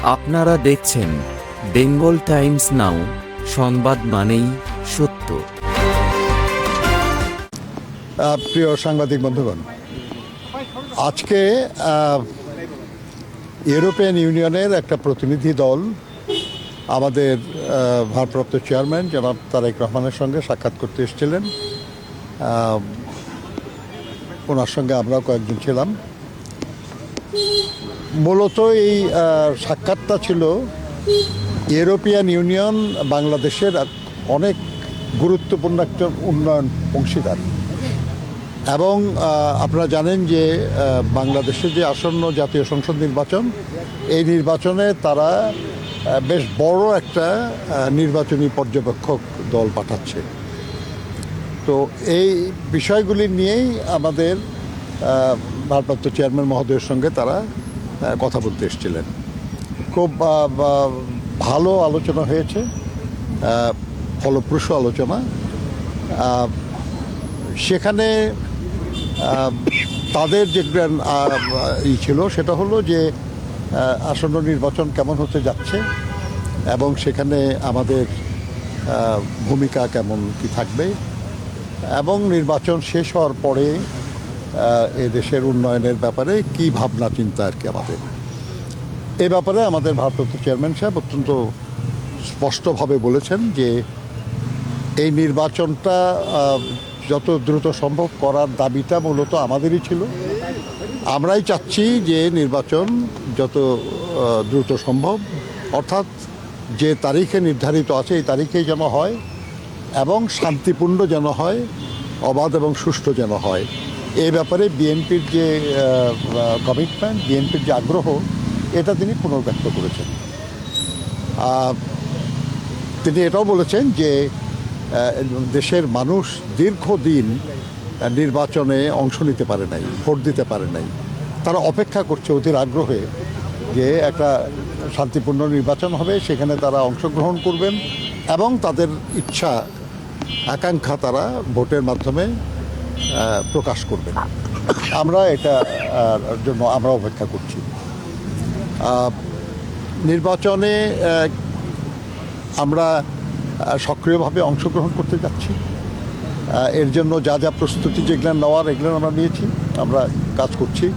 আপনারা দেখছেন Bengal Times নাও, সংবাদ মানেই সত্য। প্রিয় সাংবাদিক বন্ধুগণ, আজকে ইউরোপিয়ান ইউনিয়নের একটা প্রতিনিধি দল আমাদের ভারপ্রাপ্ত চেয়ারম্যান জনাব তারেক রহমানের সঙ্গে সাক্ষাৎ করতে এসেছিলেন। ওনার সঙ্গে আমরাও কয়েকজন ছিলাম। মূলত এই সাক্ষাৎটা ছিল ইউরোপিয়ান ইউনিয়ন বাংলাদেশের অনেক গুরুত্বপূর্ণ একটা উন্নয়ন অংশীদার, এবং আপনারা জানেন যে বাংলাদেশের যে আসন্ন জাতীয় সংসদ নির্বাচন, এই নির্বাচনে তারা বেশ বড় একটা নির্বাচনী পর্যবেক্ষক দল পাঠাচ্ছে। তো এই বিষয়গুলি নিয়েই আমাদের ভারপ্রাপ্ত চেয়ারম্যান মহোদয়ের সঙ্গে তারা কথা বলতে এসেছিলেন। খুব ভালো আলোচনা হয়েছে, ফলপ্রসূ আলোচনা। সেখানে তাদের যে ছিল সেটা হলো যে আসন্ন নির্বাচন কেমন হতে যাচ্ছে এবং সেখানে আমাদের ভূমিকা কেমন কি থাকবে, এবং নির্বাচন শেষ হওয়ার পরে এ দেশের উন্নয়নের ব্যাপারে কি ভাবনা চিন্তা আর কি আমাদের। এ ব্যাপারে আমাদের ভারপ্রাপ্ত চেয়ারম্যান সাহেব অত্যন্ত স্পষ্টভাবে বলেছেন যে এই নির্বাচনটা যত দ্রুত সম্ভব করার দাবিটা মূলত আমাদেরই ছিল। আমরাই চাচ্ছি যে নির্বাচন যত দ্রুত সম্ভব, অর্থাৎ যে তারিখে নির্ধারিত আছে এই তারিখেই যেন হয় এবং শান্তিপূর্ণ যেন হয়, অবাধ এবং সুষ্ঠু যেন হয়। এই ব্যাপারে বিএনপির যে কমিটমেন্ট, বিএনপির যে আগ্রহ, এটা তিনি পুনর্ব্যক্ত করেছেন। তিনি এটাও বলেছেন যে দেশের মানুষ দীর্ঘদিন নির্বাচনে অংশ নিতে পারে নাই, ভোট দিতে পারে নাই। তারা অপেক্ষা করছে অধীর আগ্রহে যে একটা শান্তিপূর্ণ নির্বাচন হবে, সেখানে তারা অংশগ্রহণ করবেন এবং তাদের ইচ্ছা আকাঙ্ক্ষা তারা ভোটের মাধ্যমে প্রকাশ করবেন। আমরা এটার জন্য আমরা অপেক্ষা করছি। নির্বাচনে আমরা সক্রিয়ভাবে অংশগ্রহণ করতে যাচ্ছি। এর জন্য যা যা প্রস্তুতি যেগুলো নেওয়ার এগুলো আমরা নিয়েছি, আমরা কাজ করছি।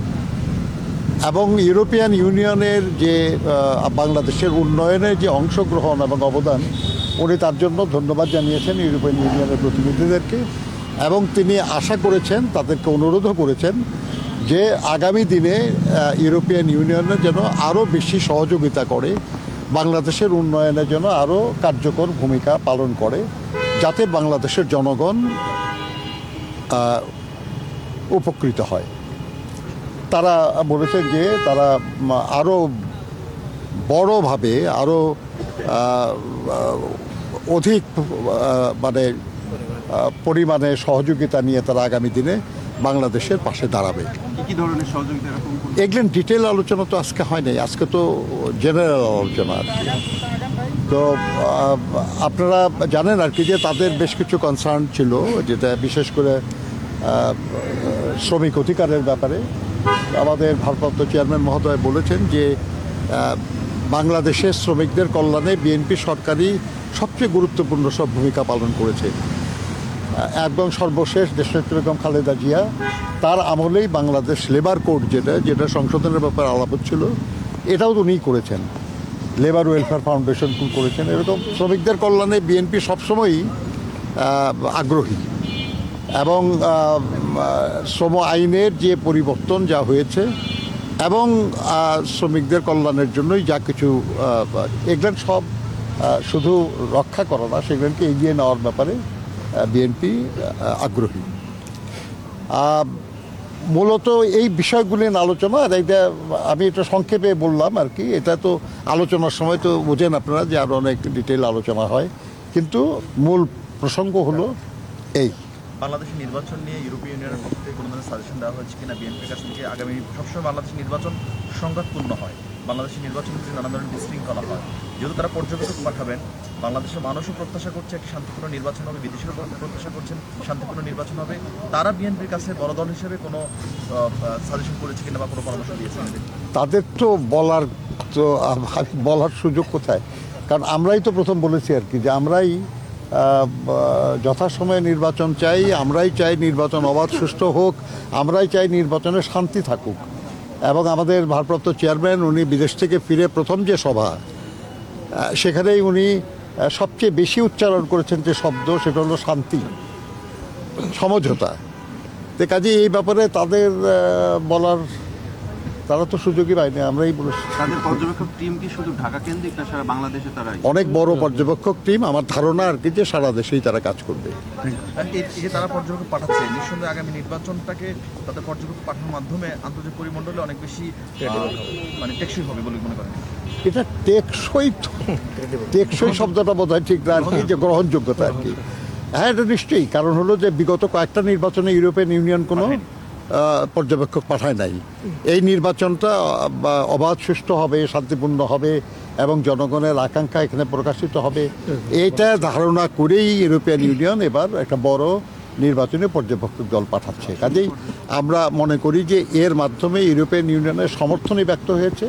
এবং ইউরোপিয়ান ইউনিয়নের যে বাংলাদেশের উন্নয়নের যে অংশগ্রহণ এবং অবদান, উনি তার জন্য ধন্যবাদ জানিয়েছেন ইউরোপিয়ান ইউনিয়নের প্রতিনিধিদেরকে, এবং তিনি আশা করেছেন, তাদেরকে অনুরোধও করেছেন যে আগামী দিনে ইউরোপিয়ান ইউনিয়নের যেন আরও বেশি সহযোগিতা করে, বাংলাদেশের উন্নয়নের জন্য আরও কার্যকর ভূমিকা পালন করে, যাতে বাংলাদেশের জনগণ উপকৃত হয়। তারা বলেছেন যে তারা আরও বড়ভাবে, আরও অধিক পরিমাণে সহযোগিতা নিয়ে তারা আগামী দিনে বাংলাদেশের পাশে দাঁড়াবে। কি ধরনের সহযোগিতা? এগুলো ডিটেল আলোচনা তো আজকে হয় নাই, আজকে তো জেনারেল আলোচনা আর কি। তো আপনারা জানেন আর কি যে তাদের বেশ কিছু কনসার্ন ছিল, যেটা বিশেষ করে শ্রমিক অধিকারের ব্যাপারে। আমাদের ভারপ্রাপ্ত চেয়ারম্যান মহোদয় বলেছেন যে বাংলাদেশের শ্রমিকদের কল্যাণে বিএনপি সরকারই সবচেয়ে গুরুত্বপূর্ণ সব ভূমিকা পালন করেছে। একদম সর্বশেষ দেশনেত্রী বেগম খালেদা জিয়া, তার আমলেই বাংলাদেশ লেবার কোড যেটা সংশোধনের ব্যাপারে আলাপ ছিল, এটাও উনিই করেছেন। লেবার ওয়েলফেয়ার ফাউন্ডেশন করেছেন। এরকম শ্রমিকদের কল্যাণে বিএনপি সবসময়ই আগ্রহী, এবং শ্রম আইনের যে পরিবর্তন যা হয়েছে এবং শ্রমিকদের কল্যাণের জন্যই যা কিছু, এগুলো সব শুধু রক্ষা করা না, সেগুলোকে এগিয়ে নেওয়ার ব্যাপারে বিএনপি আগ্রহী। মূলত এই বিষয়গুলি নিয়ে আলোচনা, আর এটা আমি এটা সংক্ষেপে বললাম আর কি। এটা তো আলোচনার সময় তো বোঝেন আপনারা যে আরও অনেক ডিটেল আলোচনা হয়, কিন্তু মূল প্রসঙ্গ হলো এই। বাংলাদেশের নির্বাচন নিয়ে ইউরোপীয় ইউনিয়নের পক্ষ থেকে কোনো ধরনের সাজেশন দেওয়া হয়েছে কিনা বিএনপির কাছ থেকে? আগামী সবসময় বাংলাদেশের নির্বাচন সংঘাতপূর্ণ হয়, বাংলাদেশের নির্বাচন থেকে নানা ধরনের বিশৃঙ্খলা হয়। যেহেতু তারা পর্যবেক্ষক পাঠাবেন, বাংলাদেশের মানুষও প্রত্যাশা করছে একটি শান্তিপূর্ণ নির্বাচন হবে, বিদেশিরা প্রত্যাশা করছেন শান্তিপূর্ণ নির্বাচন হবে। তারা বিএনপির কাছে বড় দল হিসেবে কোনো সাজেশন করেছে কিনা বা কোনো পরামর্শ দিয়েছে? তাদের তো বলার তো আমি বলার সুযোগ কোথায়, কারণ আমরাই তো প্রথম বলেছি আর কি যে আমরাই যথাসময়ে নির্বাচন চাই, আমরাই চাই নির্বাচন অবাধ সুষ্ঠু হোক, আমরাই চাই নির্বাচনে শান্তি থাকুক। এবং আমাদের ভারপ্রাপ্ত চেয়ারম্যান উনি বিদেশ থেকে ফিরে প্রথম যে সভা, সেখানেই উনি সবচেয়ে বেশি উচ্চারণ করেছেন যে শব্দ, সেটা হলো শান্তি, সমঝোতা। তো কাজে এই ব্যাপারে তাদের বলার, তারা তো সুযোগই পায়নি, আমরাই বলেছি। তাদের পর্যবেক্ষক টিম কি শুধু ঢাকা কেন্দ্রিক না সারা বাংলাদেশে তারাই? অনেক বড় পর্যবেক্ষক টিম, আমার ধারণা আর কি যে সারা দেশেই তারা কাজ করবে। এই যে তারা পর্যবেক্ষক পাঠাচ্ছে, নিঃসন্দেহে আগামী নির্বাচনটাকে তাদের পর্যবেক্ষক পাঠানোর মাধ্যমে আন্তর্জাতিক পরিমণ্ডলে অনেক বেশি মানে টেকসই হবে বলে মনে করেন? এটা টেকসই তো, টেকসই শব্দটা বোধ হয় ঠিক না আর কি, যে গ্রহণযোগ্যতা আর কি। হ্যাঁ, এটা নিশ্চয়ই, কারণ হলো যে বিগত কয়েকটা নির্বাচনে ইউরোপিয়ান ইউনিয়ন কোনো পর্যবেক্ষক পাঠায় নাই। এই নির্বাচনটা অবাধ সুষ্ঠু হবে, শান্তিপূর্ণ হবে এবং জনগণের আকাঙ্ক্ষা এখানে প্রকাশিত হবে, এইটা ধারণা করেই ইউরোপিয়ান ইউনিয়ন এবার একটা বড় নির্বাচনে পর্যবেক্ষক দল পাঠাচ্ছে। কাজেই আমরা মনে করি যে এর মাধ্যমে ইউরোপিয়ান ইউনিয়নের সমর্থনই ব্যক্ত হয়েছে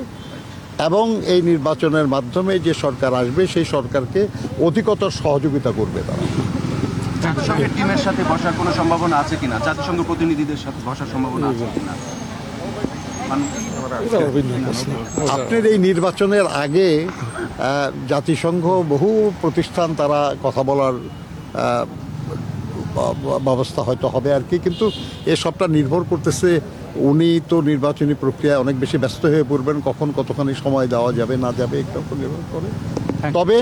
এবং এই নির্বাচনের মাধ্যমে যে সরকার আসবে সেই সরকারকে অধিকতর সহযোগিতা করবে তারা। জাতিসংঘের টিমের সাথে বসার কোনো সম্ভাবনা আছে কিনা? জাতিসংঘ প্রতিনিধিদের সাথে বসার সম্ভাবনা আছে কিনা? আপনার এই নির্বাচনের আগে জাতিসংঘ বহু প্রতিষ্ঠান তারা কথা বলার ব্যবস্থা হয়তো হবে আর কি, কিন্তু এসবটা নির্ভর করতেছে, উনি তো নির্বাচনী প্রক্রিয়ায় অনেক বেশি ব্যস্ত হয়ে পড়বেন, কখন কতখানি সময় দেওয়া যাবে না যাবে এটা উপর নির্ভর করে। তবে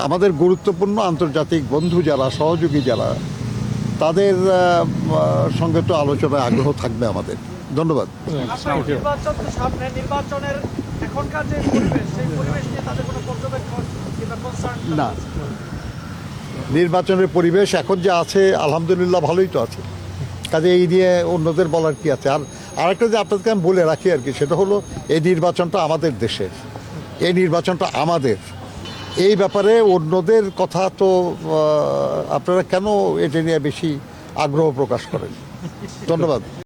আমাদের গুরুত্বপূর্ণ আন্তর্জাতিক বন্ধু যারা, সহযোগী যারা, তাদের সঙ্গে তো আলোচনায় আগ্রহ থাকবে আমাদের। ধন্যবাদ। নির্বাচন তো সামনে, নির্বাচনের এখনকার যে পরিবেশ, সেই পরিবেশ নিয়ে তাদের কোনো পর্যবেক্ষণ কিংবা কনসার্ন না, নির্বাচনের পরিবেশ এখন যে আছে আলহামদুলিল্লাহ ভালোই তো আছে, কাজে এই নিয়ে অন্যদের বলার কি আছে। আর আরেকটা যে আপনাদেরকে আমি বলে রাখি আর কি, সেটা হলো এই নির্বাচনটা আমাদের দেশের, এই নির্বাচনটা আমাদের। এই ব্যাপারে অন্যদের কথা তো আপনারা কেন এটা নিয়ে বেশি আগ্রহ প্রকাশ করেন? ধন্যবাদ।